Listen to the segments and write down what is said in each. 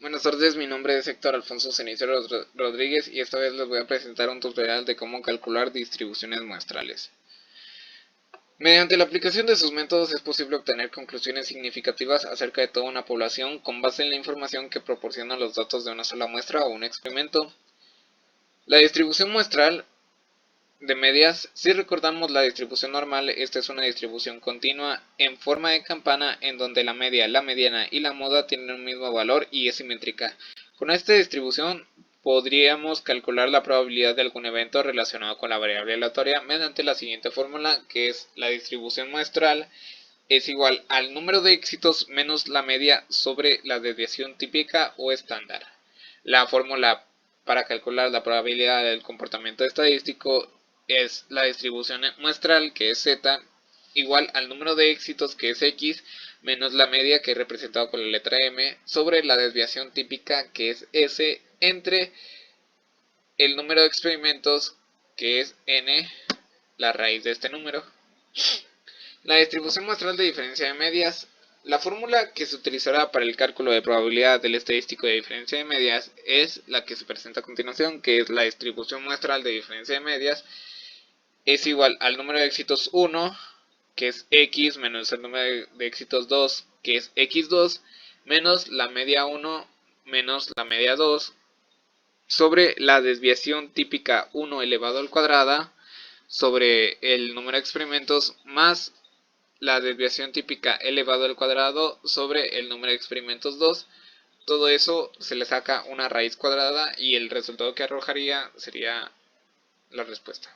Buenas tardes, mi nombre es Héctor Alfonso Cenicero Rodríguez y esta vez les voy a presentar un tutorial de cómo calcular distribuciones muestrales. Mediante la aplicación de sus métodos es posible obtener conclusiones significativas acerca de toda una población con base en la información que proporcionan los datos de una sola muestra o un experimento. La distribución muestral de medias, si recordamos la distribución normal, esta es una distribución continua en forma de campana en donde la media, la mediana y la moda tienen un mismo valor y es simétrica. Con esta distribución podríamos calcular la probabilidad de algún evento relacionado con la variable aleatoria mediante la siguiente fórmula, que es la distribución muestral es igual al número de éxitos menos la media sobre la desviación típica o estándar. La fórmula para calcular la probabilidad del comportamiento estadístico es la distribución muestral, que es z, igual al número de éxitos, que es x, menos la media, que es representado con la letra m, sobre la desviación típica, que es s, entre el número de experimentos, que es n, la raíz de este número. La distribución muestral de diferencia de medias. La fórmula que se utilizará para el cálculo de probabilidad del estadístico de diferencia de medias es la que se presenta a continuación, que es la distribución muestral de diferencia de medias es igual al número de éxitos 1, que es x, menos el número de éxitos 2, que es x2, menos la media 1 menos la media 2, sobre la desviación típica 1 elevado al cuadrado, sobre el número de experimentos, más la desviación típica elevado al cuadrado sobre el número de experimentos 2. Todo eso se le saca una raíz cuadrada y el resultado que arrojaría sería la respuesta.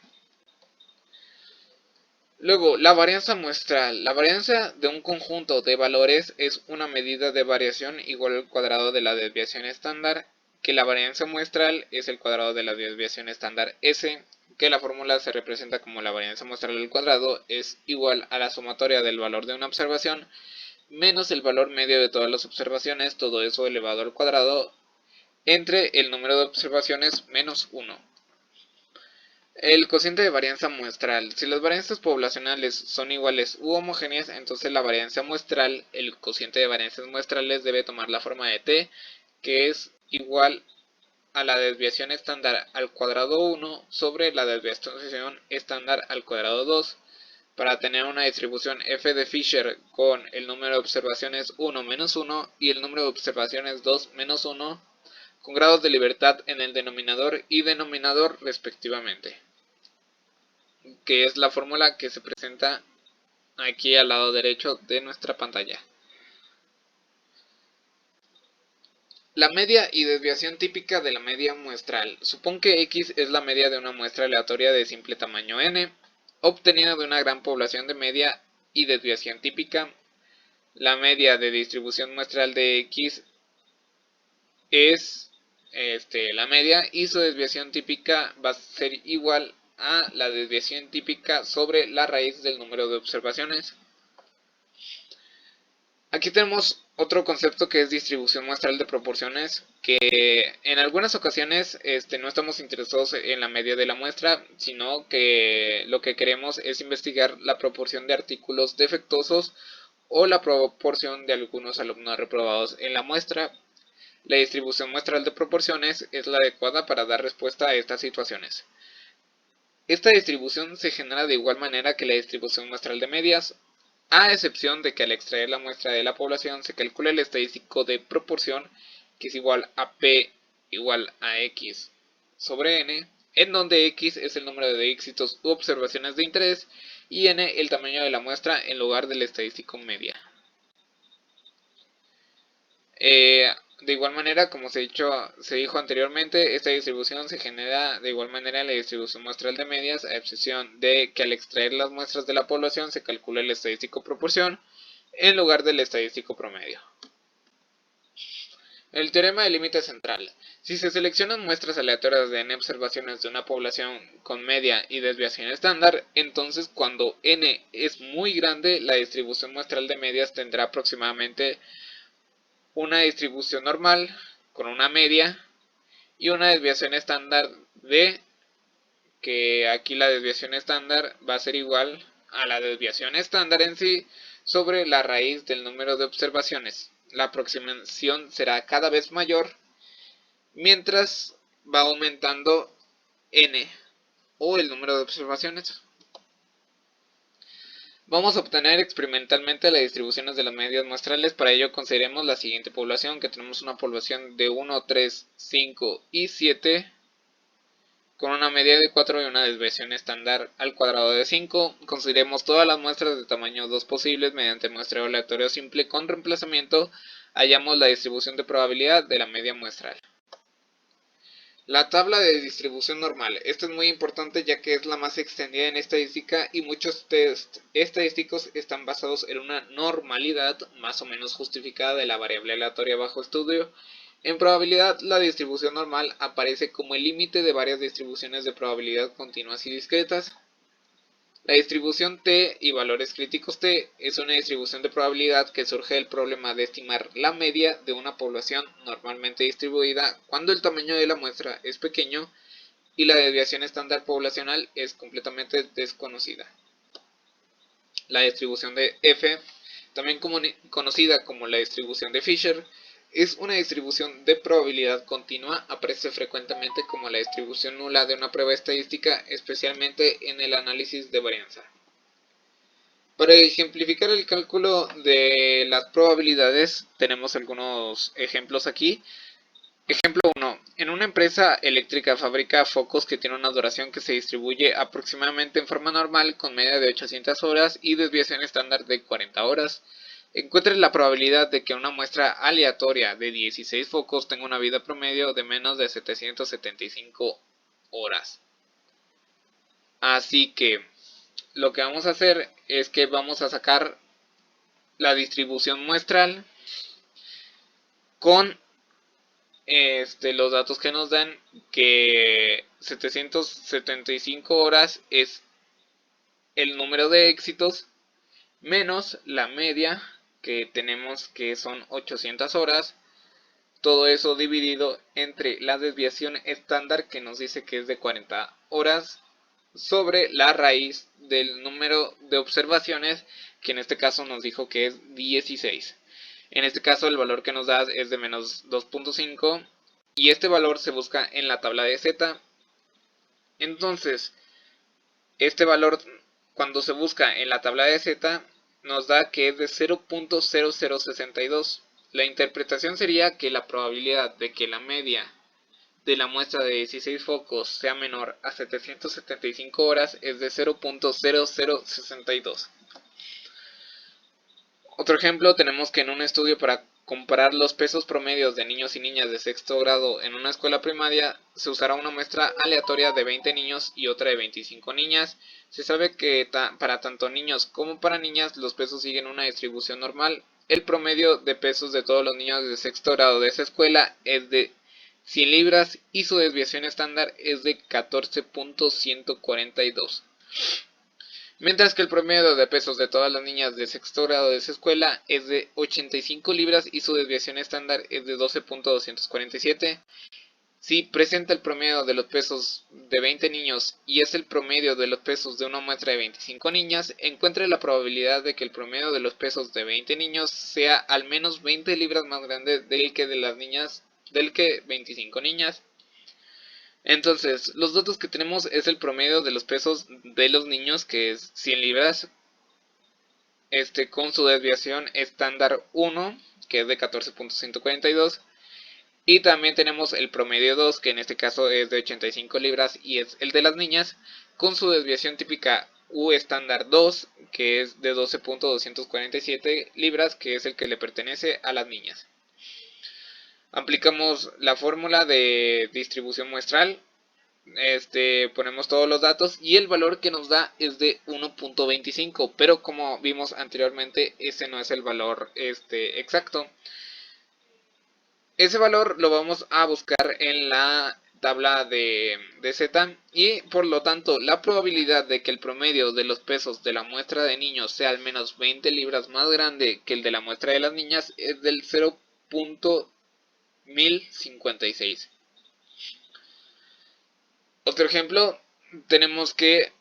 Luego, la varianza muestral. La varianza de un conjunto de valores es una medida de variación igual al cuadrado de la desviación estándar, que la varianza muestral es el cuadrado de la desviación estándar S, que la fórmula se representa como la varianza muestral al cuadrado es igual a la sumatoria del valor de una observación menos el valor medio de todas las observaciones, todo eso elevado al cuadrado, entre el número de observaciones menos 1. El cociente de varianza muestral. Si las varianzas poblacionales son iguales u homogéneas, entonces la varianza muestral, el cociente de varianzas muestrales debe tomar la forma de t, que es igual a la desviación estándar al cuadrado 1 sobre la desviación estándar al cuadrado 2. Para tener una distribución f de Fisher con el número de observaciones 1 menos 1 y el número de observaciones 2 menos 1, con grados de libertad en el denominador y denominador respectivamente, que es la fórmula que se presenta aquí al lado derecho de nuestra pantalla. La media y desviación típica de la media muestral. Supón que x es la media de una muestra aleatoria de simple tamaño n, obtenida de una gran población de media y desviación típica. La media de distribución muestral de x es la media y su desviación típica va a ser igual a la desviación típica sobre la raíz del número de observaciones. Aquí tenemos otro concepto que es distribución muestral de proporciones, que en algunas ocasiones no estamos interesados en la media de la muestra, sino que lo que queremos es investigar la proporción de artículos defectuosos o la proporción de algunos alumnos reprobados en la muestra. La distribución muestral de proporciones es la adecuada para dar respuesta a estas situaciones. Esta distribución se genera de igual manera que la distribución muestral de medias, a excepción de que al extraer la muestra de la población se calcula el estadístico de proporción, que es igual a P igual a X sobre N, en donde X es el número de éxitos u observaciones de interés y N el tamaño de la muestra en lugar del estadístico media. De igual manera, como se dijo anteriormente, esta distribución se genera de igual manera en la distribución muestral de medias, a excepción de que al extraer las muestras de la población se calcula el estadístico proporción en lugar del estadístico promedio. El teorema del límite central. Si se seleccionan muestras aleatorias de n observaciones de una población con media y desviación estándar, entonces cuando n es muy grande, la distribución muestral de medias tendrá aproximadamente una distribución normal con una media y una desviación estándar de, que aquí la desviación estándar va a ser igual a la desviación estándar en sí sobre la raíz del número de observaciones. la aproximación será cada vez mayor mientras va aumentando n o el número de observaciones. Vamos a obtener experimentalmente las distribuciones de las medias muestrales. Para ello consideremos la siguiente población, que tenemos una población de 1, 3, 5 y 7 con una media de 4 y una desviación estándar al cuadrado de 5. Consideremos todas las muestras de tamaño 2 posibles mediante muestreo aleatorio simple con reemplazamiento. Hallamos la distribución de probabilidad de la media muestral. La tabla de distribución normal. Esta es muy importante ya que es la más extendida en estadística y muchos test estadísticos están basados en una normalidad más o menos justificada de la variable aleatoria bajo estudio. En probabilidad, la distribución normal aparece como el límite de varias distribuciones de probabilidad continuas y discretas. La distribución T y valores críticos T es una distribución de probabilidad que surge del problema de estimar la media de una población normalmente distribuida cuando el tamaño de la muestra es pequeño y la desviación estándar poblacional es completamente desconocida. La distribución de F, también conocida como la distribución de Fisher, es una distribución de probabilidad continua, aparece frecuentemente como la distribución nula de una prueba estadística, especialmente en el análisis de varianza. Para ejemplificar el cálculo de las probabilidades, tenemos algunos ejemplos aquí. Ejemplo 1. En una empresa eléctrica fabrica focos que tienen una duración que se distribuye aproximadamente en forma normal con media de 800 horas y desviación estándar de 40 horas. Encuentre la probabilidad de que una muestra aleatoria de 16 focos tenga una vida promedio de menos de 775 horas. Así que lo que vamos a hacer es que vamos a sacar la distribución muestral con los datos que nos dan, que 775 horas es el número de éxitos menos la media que tenemos, que son 800 horas, todo eso dividido entre la desviación estándar que nos dice que es de 40 horas sobre la raíz del número de observaciones, que en este caso nos dijo que es 16. En este caso el valor que nos da es de menos 2.5 y este valor se busca en la tabla de Z. Entonces, este valor cuando se busca en la tabla de Z nos da que es de 0.0062. La interpretación sería que la probabilidad de que la media de la muestra de 16 focos sea menor a 775 horas es de 0.0062. Otro ejemplo, tenemos que en un estudio para comparar los pesos promedios de niños y niñas de sexto grado en una escuela primaria, se usará una muestra aleatoria de 20 niños y otra de 25 niñas. Se sabe que para tanto niños como para niñas los pesos siguen una distribución normal. El promedio de pesos de todos los niños de sexto grado de esa escuela es de 100 libras y su desviación estándar es de 14.142. Mientras que el promedio de pesos de todas las niñas de sexto grado de esa escuela es de 85 libras y su desviación estándar es de 12.247. Si presenta el promedio de los pesos de 20 niños y es el promedio de los pesos de una muestra de 25 niñas, encuentre la probabilidad de que el promedio de los pesos de 20 niños sea al menos 20 libras más grande del que 25 niñas. Entonces, los datos que tenemos es el promedio de los pesos de los niños, que es 100 libras, con su desviación estándar 1, que es de 14.142. Y también tenemos el promedio 2, que en este caso es de 85 libras y es el de las niñas, con su desviación típica U estándar 2, que es de 12.247 libras, que es el que le pertenece a las niñas. Aplicamos la fórmula de distribución muestral, ponemos todos los datos y el valor que nos da es de 1.25, pero como vimos anteriormente, ese no es el valor exacto. Ese valor lo vamos a buscar en la tabla de Z y por lo tanto la probabilidad de que el promedio de los pesos de la muestra de niños sea al menos 20 libras más grande que el de la muestra de las niñas es del 0.1056. Otro ejemplo, tenemos que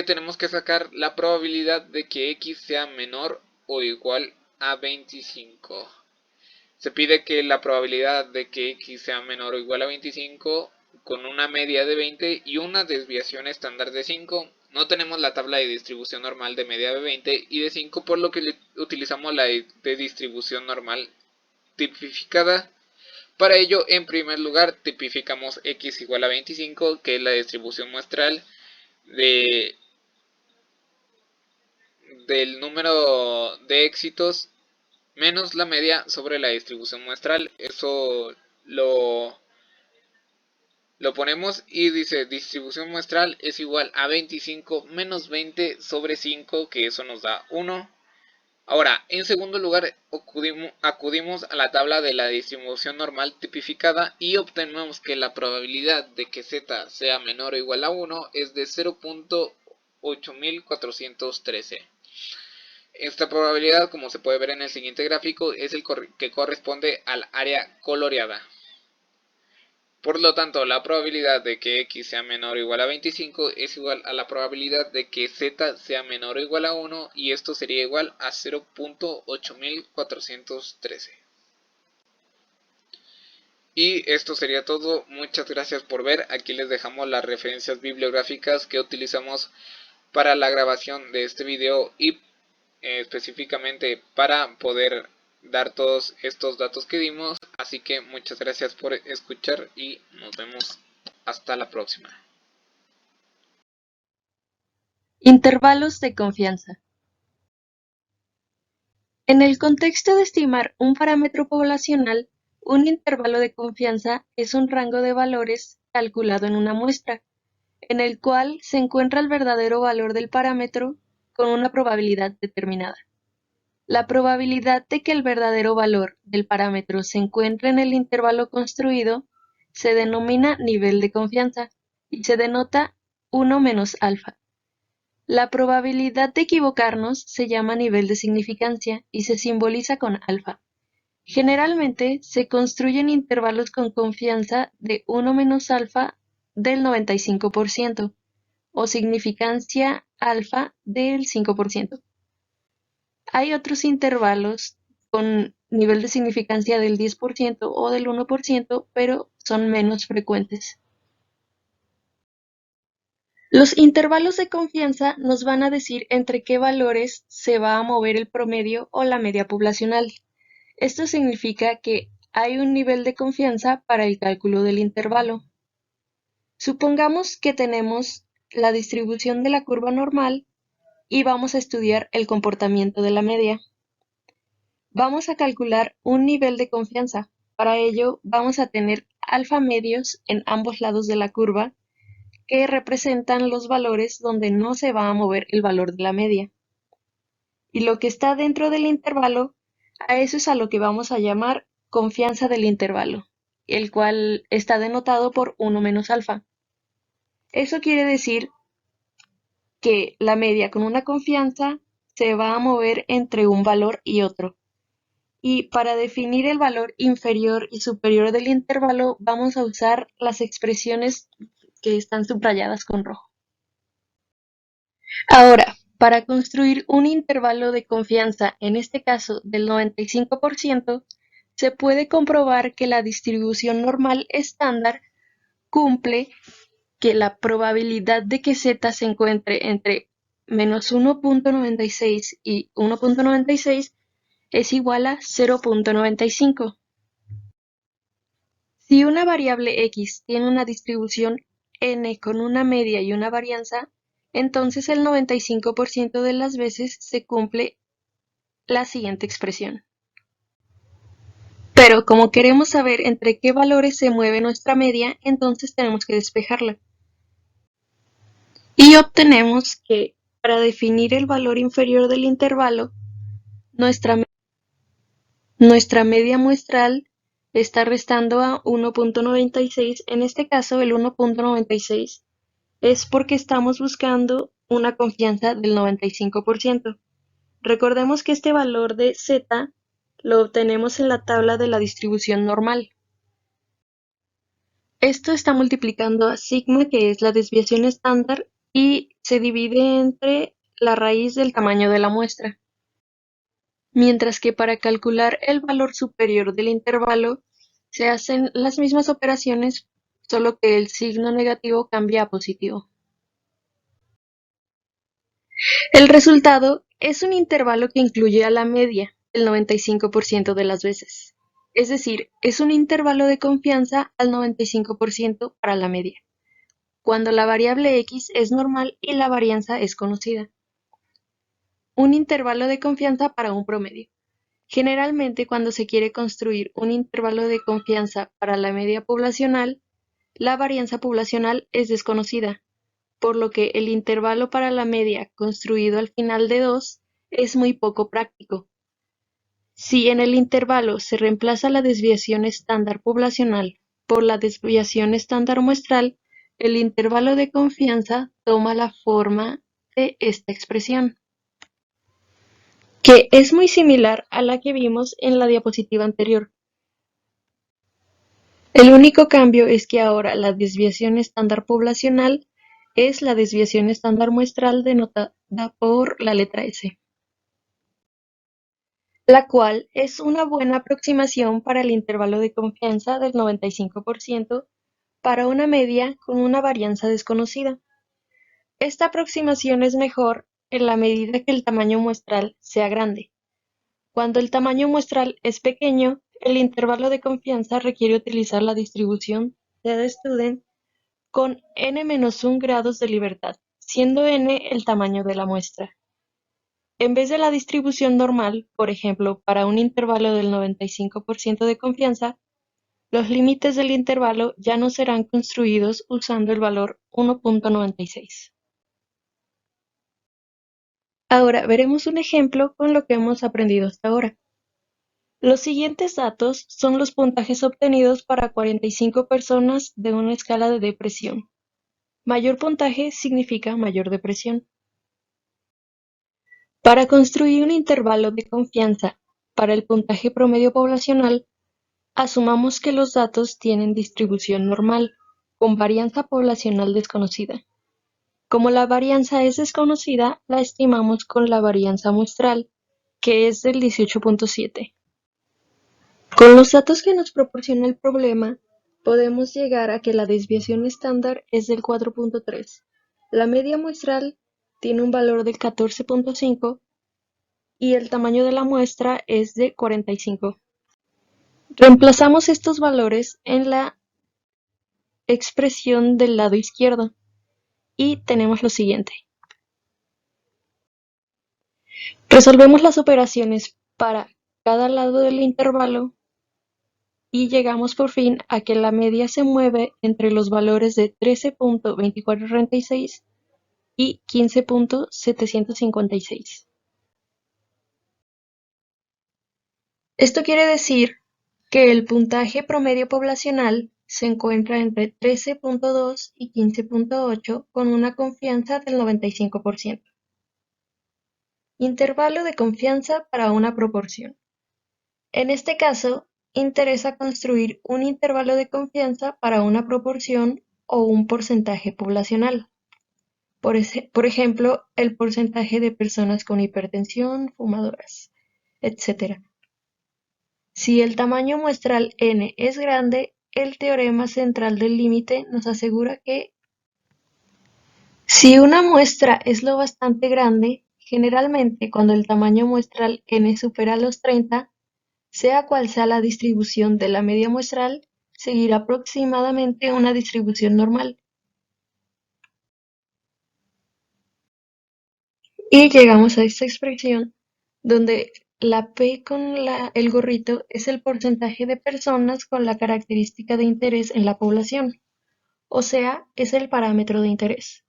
tenemos que sacar la probabilidad de que X sea menor o igual a 25. Se pide que la probabilidad de que x sea menor o igual a 25 con una media de 20 y una desviación estándar de 5. No tenemos la tabla de distribución normal de media de 20 y de 5, por lo que utilizamos la de distribución normal tipificada. Para ello, en primer lugar, tipificamos x igual a 25, que es la distribución muestral del número de éxitos menos la media sobre la distribución muestral. Eso lo ponemos y dice distribución muestral es igual a 25 menos 20 sobre 5, que eso nos da 1. Ahora, en segundo lugar, acudimos a la tabla de la distribución normal tipificada y obtenemos que la probabilidad de que z sea menor o igual a 1 es de 0.8413. Esta probabilidad, como se puede ver en el siguiente gráfico, es el que corresponde al área coloreada. Por lo tanto, la probabilidad de que x sea menor o igual a 25 es igual a la probabilidad de que z sea menor o igual a 1, y esto sería igual a 0.8413. Y esto sería todo. Muchas gracias por ver. Aquí les dejamos las referencias bibliográficas que utilizamos para la grabación de este video y específicamente para poder dar todos estos datos que dimos. Así que muchas gracias por escuchar y nos vemos hasta la próxima. Intervalos de confianza. En el contexto de estimar un parámetro poblacional, un intervalo de confianza es un rango de valores calculado en una muestra, en el cual se encuentra el verdadero valor del parámetro con una probabilidad determinada. La probabilidad de que el verdadero valor del parámetro se encuentre en el intervalo construido se denomina nivel de confianza y se denota 1 menos alfa. La probabilidad de equivocarnos se llama nivel de significancia y se simboliza con alfa. Generalmente se construyen intervalos con confianza de 1 menos alfa del 95% o significancia alfa del 5%. Hay otros intervalos con nivel de significancia del 10% o del 1%, pero son menos frecuentes. Los intervalos de confianza nos van a decir entre qué valores se va a mover el promedio o la media poblacional. Esto significa que hay un nivel de confianza para el cálculo del intervalo. Supongamos que tenemos la distribución de la curva normal y vamos a estudiar el comportamiento de la media. Vamos a calcular un nivel de confianza. Para ello vamos a tener alfa medios en ambos lados de la curva, que representan los valores donde no se va a mover el valor de la media. Y lo que está dentro del intervalo, a eso es a lo que vamos a llamar confianza del intervalo, el cual está denotado por 1 menos alfa. Eso quiere decir que la media con una confianza se va a mover entre un valor y otro. Y para definir el valor inferior y superior del intervalo vamos a usar las expresiones que están subrayadas con rojo. Ahora, para construir un intervalo de confianza, en este caso del 95%, se puede comprobar que la distribución normal estándar cumple que la probabilidad de que z se encuentre entre menos 1.96 y 1.96 es igual a 0.95. Si una variable x tiene una distribución n con una media y una varianza, entonces el 95% de las veces se cumple la siguiente expresión. Pero como queremos saber entre qué valores se mueve nuestra media, entonces tenemos que despejarla. Y obtenemos que para definir el valor inferior del intervalo, nuestra media muestral está restando a 1.96. En este caso, el 1.96 es porque estamos buscando una confianza del 95%. Recordemos que este valor de z lo obtenemos en la tabla de la distribución normal. Esto está multiplicando a sigma, que es la desviación estándar, y se divide entre la raíz del tamaño de la muestra. mientras que para calcular el valor superior del intervalo se hacen las mismas operaciones, solo que el signo negativo cambia a positivo. El resultado es un intervalo que incluye a la media el 95% de las veces. Es decir, es un intervalo de confianza al 95% para la media, cuando la variable x es normal y la varianza es conocida. Un intervalo de confianza para un promedio. Generalmente, cuando se quiere construir un intervalo de confianza para la media poblacional, la varianza poblacional es desconocida, por lo que el intervalo para la media construido al final de 2 es muy poco práctico. Si en el intervalo se reemplaza la desviación estándar poblacional por la desviación estándar muestral, el intervalo de confianza toma la forma de esta expresión, que es muy similar a la que vimos en la diapositiva anterior. El único cambio es que ahora la desviación estándar poblacional es la desviación estándar muestral denotada por la letra S, la cual es una buena aproximación para el intervalo de confianza del 95% para una media con una varianza desconocida. Esta aproximación es mejor en la medida que el tamaño muestral sea grande. Cuando el tamaño muestral es pequeño, el intervalo de confianza requiere utilizar la distribución Z-student con n-1 grados de libertad, siendo n el tamaño de la muestra. En vez de la distribución normal, por ejemplo, para un intervalo del 95% de confianza, los límites del intervalo ya no serán construidos usando el valor 1.96. Ahora veremos un ejemplo con lo que hemos aprendido hasta ahora. Los siguientes datos son los puntajes obtenidos para 45 personas de una escala de depresión. Mayor puntaje significa mayor depresión. Para construir un intervalo de confianza para el puntaje promedio poblacional, asumamos que los datos tienen distribución normal, con varianza poblacional desconocida. Como la varianza es desconocida, la estimamos con la varianza muestral, que es del 18.7. Con los datos que nos proporciona el problema, podemos llegar a que la desviación estándar es del 4.3. La media muestral tiene un valor del 14.5 y el tamaño de la muestra es de 45. Reemplazamos estos valores en la expresión del lado izquierdo y tenemos lo siguiente. Resolvemos las operaciones para cada lado del intervalo y llegamos por fin a que la media se mueve entre los valores de 13.2436 y 15.756. Esto quiere decir que el puntaje promedio poblacional se encuentra entre 13.2 y 15.8 con una confianza del 95%. Intervalo de confianza para una proporción. En este caso, interesa construir un intervalo de confianza para una proporción o un porcentaje poblacional. Por ejemplo, el porcentaje de personas con hipertensión, fumadoras, etc. Si el tamaño muestral n es grande, el teorema central del límite nos asegura que si una muestra es lo bastante grande, generalmente cuando el tamaño muestral n supera los 30, sea cual sea la distribución de la media muestral, seguirá aproximadamente una distribución normal. Y llegamos a esta expresión donde la P con el gorrito es el porcentaje de personas con la característica de interés en la población, o sea, es el parámetro de interés,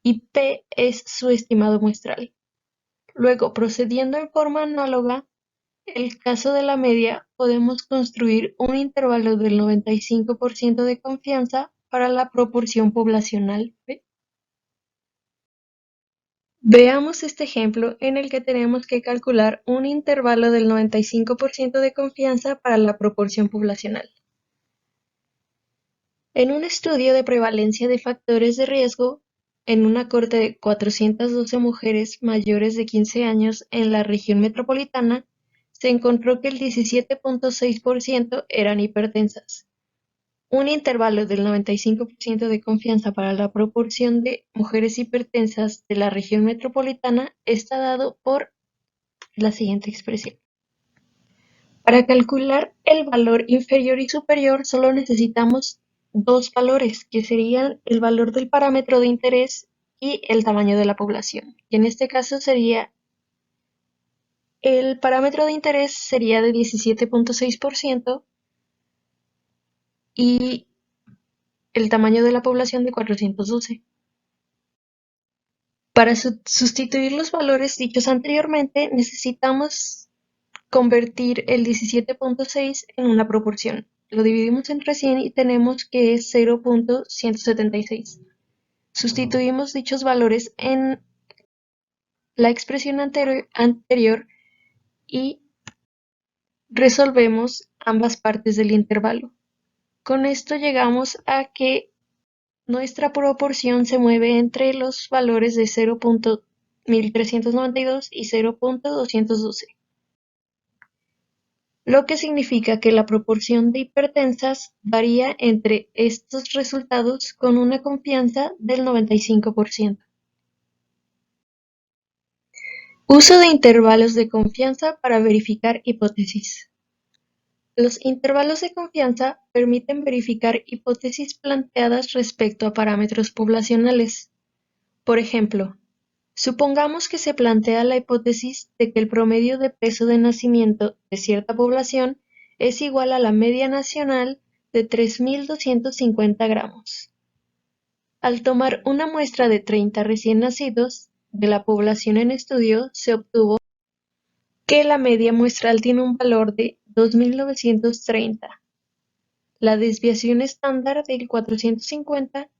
y P es su estimado muestral. Luego, procediendo en forma análoga, el caso de la media, podemos construir un intervalo del 95% de confianza para la proporción poblacional P. Veamos este ejemplo en el que tenemos que calcular un intervalo del 95% de confianza para la proporción poblacional. En un estudio de prevalencia de factores de riesgo, en una corte de 412 mujeres mayores de 15 años en la región metropolitana, se encontró que el 17.6% eran hipertensas. Un intervalo del 95% de confianza para la proporción de mujeres hipertensas de la región metropolitana está dado por la siguiente expresión. Para calcular el valor inferior y superior solo necesitamos dos valores, que serían el valor del parámetro de interés y el tamaño de la población. Y en este caso sería el parámetro de interés sería de 17.6% y el tamaño de la población de 412. Para sustituir los valores dichos anteriormente, necesitamos convertir el 17.6 en una proporción. Lo dividimos entre 100 y tenemos que es 0.176. Sustituimos dichos valores en la expresión anterior y resolvemos ambas partes del intervalo. Con esto llegamos a que nuestra proporción se mueve entre los valores de 0.1392 y 0.212. Lo que significa que la proporción de hipertensas varía entre estos resultados con una confianza del 95%. Uso de intervalos de confianza para verificar hipótesis. Los intervalos de confianza permiten verificar hipótesis planteadas respecto a parámetros poblacionales. Por ejemplo, supongamos que se plantea la hipótesis de que el promedio de peso de nacimiento de cierta población es igual a la media nacional de 3.250 gramos. Al tomar una muestra de 30 recién nacidos de la población en estudio, se obtuvo que la media muestral tiene un valor de 2.930, la desviación estándar del 450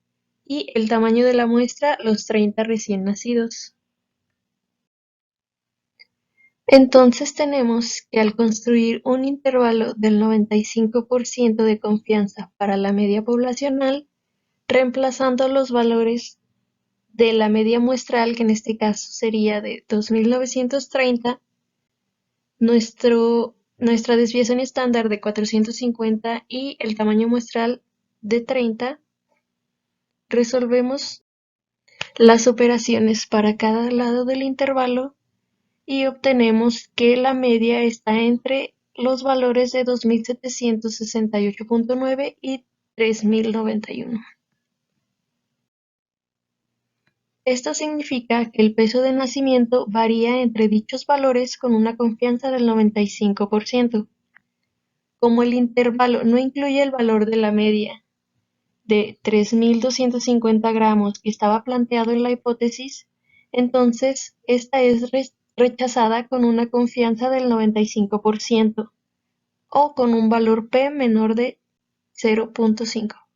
y el tamaño de la muestra los 30 recién nacidos. Entonces tenemos que al construir un intervalo del 95% de confianza para la media poblacional, reemplazando los valores de la media muestral, que en este caso sería de 2.930, nuestra desviación estándar de 450 y el tamaño muestral de 30, resolvemos las operaciones para cada lado del intervalo y obtenemos que la media está entre los valores de 2.768.9 y 3.091. Esto significa que el peso de nacimiento varía entre dichos valores con una confianza del 95%. Como el intervalo no incluye el valor de la media de 3.250 gramos que estaba planteado en la hipótesis, entonces esta es rechazada con una confianza del 95% o con un valor P menor de 0.5.